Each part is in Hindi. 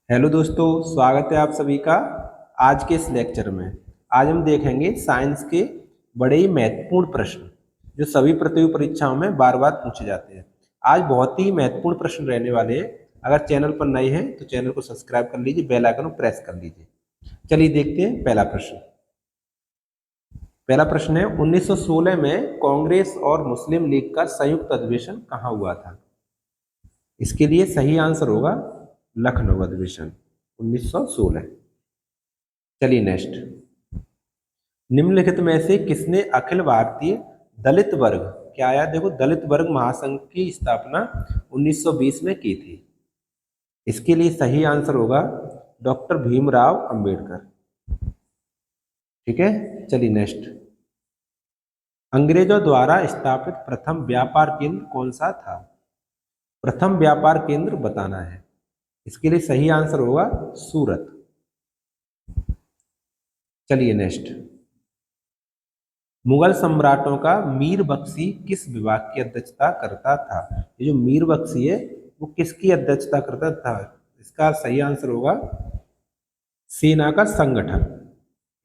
हेलो दोस्तों, स्वागत है आप सभी का आज के इस लेक्चर में। आज हम देखेंगे साइंस के बड़े ही महत्वपूर्ण प्रश्न जो सभी प्रतियोगी परीक्षाओं में बार बार पूछे जाते हैं। आज बहुत ही महत्वपूर्ण प्रश्न रहने वाले हैं। अगर चैनल पर नए हैं तो चैनल को सब्सक्राइब कर लीजिए, बेल आइकन को प्रेस कर लीजिए। चलिए देखते हैं पहला प्रश्न। पहला प्रश्न है, 1916 में कांग्रेस और मुस्लिम लीग का संयुक्त अधिवेशन कहाँ हुआ था? इसके लिए सही आंसर होगा लखनऊ अधिवेशन 1916। चलिए नेक्स्ट। निम्नलिखित में से किसने अखिल भारतीय दलित वर्ग, क्या आया देखो, दलित वर्ग महासंघ की स्थापना 1920 में की थी? इसके लिए सही आंसर होगा डॉक्टर भीमराव अंबेडकर। ठीक है, चलिए नेक्स्ट। अंग्रेजों द्वारा स्थापित प्रथम व्यापार केंद्र कौन सा था? प्रथम व्यापार केंद्र बताना है। इसके लिए सही आंसर होगा सूरत। चलिए नेक्स्ट। मुगल सम्राटों का मीर बख्शी किस विभाग की अध्यक्षता करता था? ये जो मीर बख्शी है वो किसकी अध्यक्षता करता था? इसका सही आंसर होगा सेना का संगठन।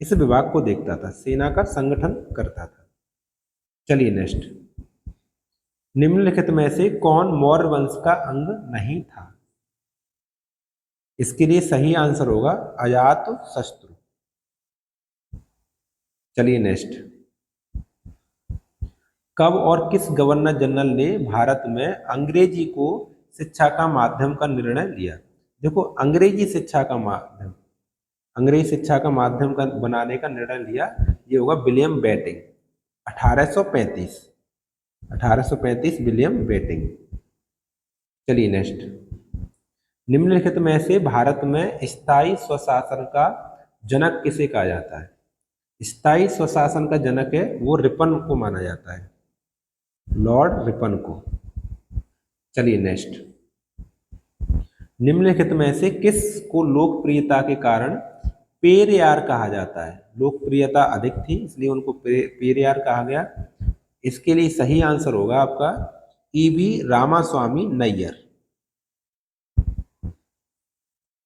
इस विभाग को देखता था, सेना का संगठन करता था। चलिए नेक्स्ट। निम्नलिखित में से कौन मौर्य वंश का अंग नहीं था? इसके लिए सही आंसर होगा अजातशत्रु। चलिए नेक्स्ट। कब और किस गवर्नर जनरल ने भारत में अंग्रेजी को शिक्षा का माध्यम का निर्णय लिया? देखो, अंग्रेजी शिक्षा का माध्यम, अंग्रेजी शिक्षा का माध्यम का बनाने का निर्णय लिया, ये होगा विलियम बेटिंग 1835। 1835 William Bentinck. चलिए नेक्स्ट। निम्नलिखित में से भारत में स्थायी स्वशासन का जनक किसे कहा जाता है? स्थायी स्वशासन का जनक है वो रिपन को माना जाता है, लॉर्ड रिपन को। चलिए नेक्स्ट। निम्नलिखित में से किस को लोकप्रियता के कारण पेरियार कहा जाता है? लोकप्रियता अधिक थी इसलिए उनको पेरियार कहा गया। इसके लिए सही आंसर होगा आपका ईवी रामास्वामी नैयर।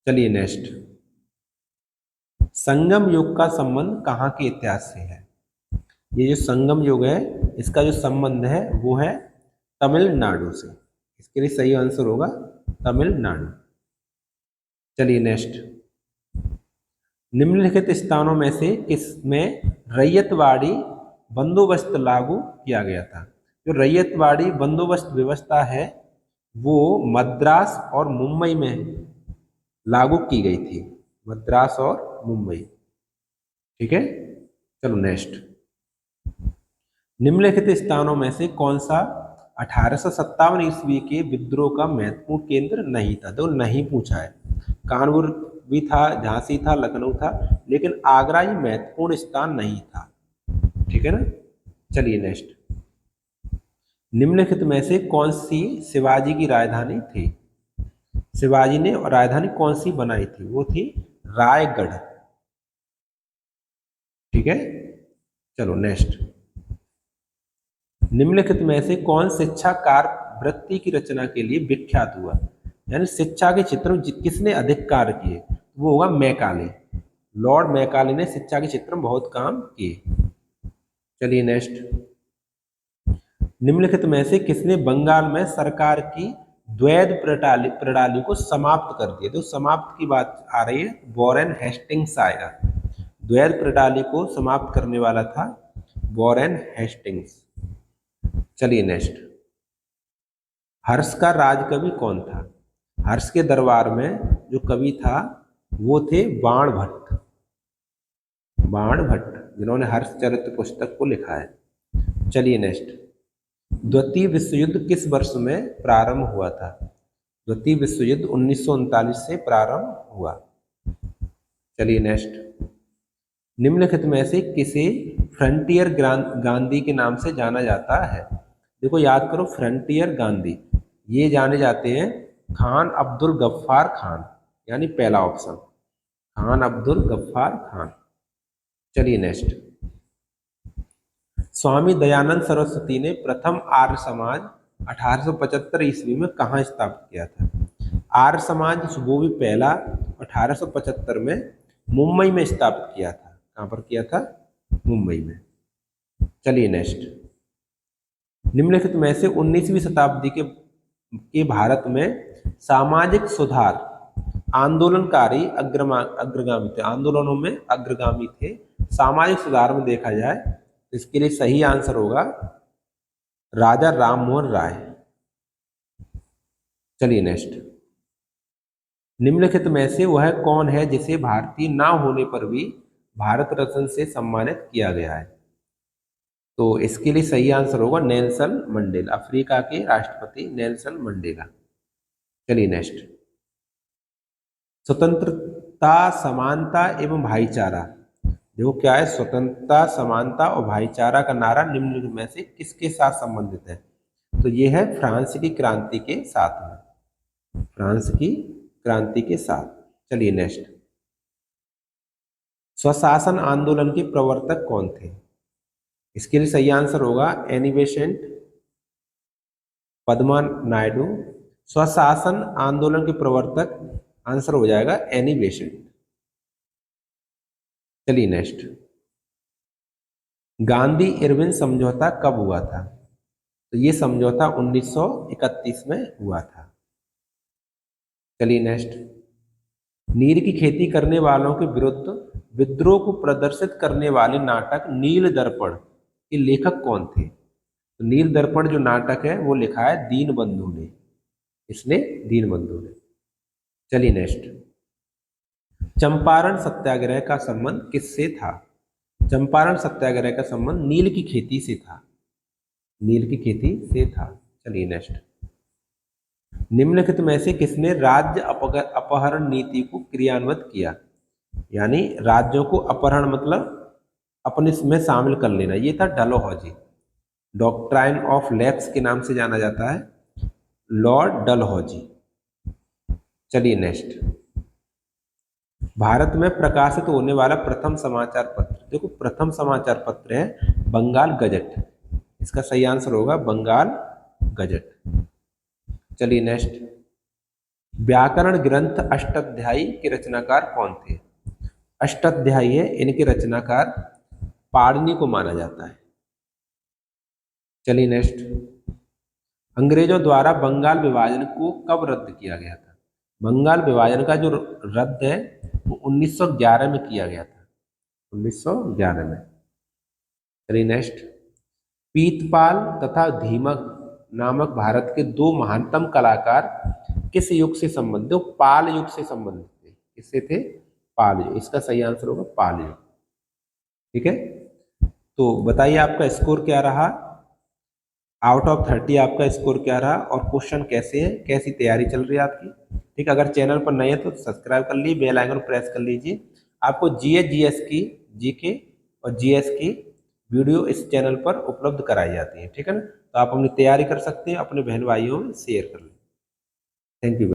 चलिए नेक्स्ट। संगम युग का संबंध कहाँ के इतिहास से है? ये जो संगम युग है इसका जो संबंध है वो है तमिलनाडु से। इसके लिए सही आंसर होगा तमिलनाडु। चलिए नेक्स्ट। निम्नलिखित स्थानों में से किसमें रैयतवाड़ी बंदोबस्त लागू किया गया था? जो रैयतवाड़ी बंदोबस्त व्यवस्था है वो मद्रास और मुंबई में लागू की गई थी, मद्रास और मुंबई। ठीक है, चलो नेक्स्ट। निम्नलिखित स्थानों में से कौन सा 1857 ईस्वी के विद्रोह का महत्वपूर्ण केंद्र नहीं था? तो नहीं पूछा है। कानपुर भी था, झांसी था, लखनऊ था, लेकिन आगरा ही महत्वपूर्ण स्थान नहीं था। ठीक है ना, चलिए नेक्स्ट। निम्नलिखित में से कौन सी शिवाजी की राजधानी थी? शिवाजी ने राजधानी कौन सी बनाई थी? वो थी रायगढ़। ठीक है, चलो नेक्स्ट। निम्नलिखित में से कौन शिक्षा कार्य वृत्ति की रचना के लिए विख्यात हुआ? यानी शिक्षा के क्षेत्र में किसने अधिक कार्य किए? वो होगा मैकाले। लॉर्ड मैकाले ने शिक्षा के क्षेत्र में बहुत काम किए। चलिए नेक्स्ट। निम्नलिखित में से किसने बंगाल में सरकार की द्वैध प्रणाली को समाप्त कर दिया? तो समाप्त की बात आ रही है, वॉरेन हेस्टिंग्स आएगा। द्वैध प्रणाली को समाप्त करने वाला था वॉरेन हेस्टिंग्स। चलिए नेक्स्ट। हर्ष का राजकवि कौन था? हर्ष के दरबार में जो कवि था वो थे बाणभट्ट। बाणभट्ट जिन्होंने हर्षचरित्र पुस्तक को लिखा है। चलिए नेक्स्ट। द्वितीय विश्व युद्ध किस वर्ष में प्रारंभ हुआ था? द्वितीय विश्व युद्ध 1939 से प्रारंभ हुआ। चलिए नेक्स्ट। निम्नलिखित में से किसे फ्रंटियर गांधी के नाम से जाना जाता है? देखो याद करो, फ्रंटियर गांधी ये जाने जाते हैं खान अब्दुल गफ्फार खान, यानी पहला ऑप्शन खान अब्दुल गफ्फार खान। चलिए नेक्स्ट। स्वामी दयानंद सरस्वती ने प्रथम आर्य समाज 1875 ईस्वी में कहाँ स्थापित किया था? आर्य समाज वो भी पहला 1875 में मुंबई में स्थापित किया था। कहाँ पर किया था? मुंबई में। चलिए नेक्स्ट, निम्नलिखित में से 19वीं शताब्दी के भारत में सामाजिक सुधार आंदोलनकारी अग्रगामी थे, आंदोलनों में अग्रगामी थे। सामाजिक सुधार में देखा जाए तो इसके लिए सही आंसर होगा राजा राममोहन राय। चलिए नेक्स्ट, निम्नलिखित में से वह कौन है जिसे भारतीय ना होने पर भी भारत रत्न से सम्मानित किया गया है? तो इसके लिए सही आंसर होगा नेल्सन मंडेला, अफ्रीका के राष्ट्रपति नेल्सन मंडेला। चलिए नेक्स्ट, स्वतंत्रता, समानता एवं भाईचारा, देखो क्या है, स्वतंत्रता, समानता और भाईचारा का नारा निम्नलिखित में से किसके साथ संबंधित है? तो ये है फ्रांस की क्रांति के साथ में, फ्रांस की क्रांति के साथ। चलिए नेक्स्ट, स्वशासन आंदोलन के प्रवर्तक कौन थे? इसके लिए सही आंसर होगा एनी बेसेंट, पद्मा नायडू। स्वशासन आंदोलन के प्रवर्तक आंसर हो जाएगा एनी बेसेंट। चलिए नेक्स्ट, गांधी इरविन समझौता कब हुआ था? तो ये समझौता 1931 में हुआ था। चलिए नेक्स्ट, नील की खेती करने वालों के विरुद्ध विद्रोह को प्रदर्शित करने वाले नाटक नील दर्पण के लेखक कौन थे? तो नील दर्पण जो नाटक है वो लिखा है दीनबंधु ने, इसने दीनबंधु ने। चलिए नेक्स्ट, चंपारण सत्याग्रह का संबंध किससे था? चंपारण सत्याग्रह का संबंध नील की खेती से था, नील की खेती से था। चलिए नेक्स्ट, निम्नलिखित में से किसने राज्य अपहरण नीति को क्रियान्वित किया? यानी राज्यों को अपहरण मतलब अपने में शामिल कर लेना, ये था डलहौजी, डॉक्ट्राइन ऑफ लैप्स के नाम से जाना जाता है, लॉर्ड डलहौजी। चलिए नेक्स्ट, भारत में प्रकाशित होने वाला प्रथम समाचार पत्र, देखो प्रथम समाचार पत्र है बंगाल गजट, इसका सही आंसर होगा बंगाल गजट। चलिए नेक्स्ट, व्याकरण ग्रंथ अष्टाध्यायी के रचनाकार कौन थे? अष्टाध्यायी है, इनके रचनाकार पाणिनि को माना जाता है। चलिए नेक्स्ट, अंग्रेजों द्वारा बंगाल विभाजन को कब रद्द किया गया था? बंगाल विभाजन का जो रद्द है वो 1911 में किया गया था, 1911 में। चलिए नेक्स्ट, पीतपाल तथा धीमक नामक भारत के दो महानतम कलाकार किस युग से संबंधित? पाल युग से संबंधित थे। किससे थे? पाल युग, इसका सही आंसर होगा पाल युग। ठीक है, तो बताइए आपका स्कोर क्या रहा, आउट ऑफ 30 आपका स्कोर क्या रहा, और क्वेश्चन कैसे है, कैसी तैयारी चल रही है आपकी? ठीक, अगर चैनल पर नए हैं तो सब्सक्राइब कर लीजिए, बेल आइकन प्रेस कर लीजिए। आपको जीएस की, जीके और जीएस की वीडियो इस चैनल पर उपलब्ध कराई जाती है। ठीक है ना, तो आप अपनी तैयारी कर सकते हैं, अपने बहन भाइयों में शेयर कर लें। Thank you.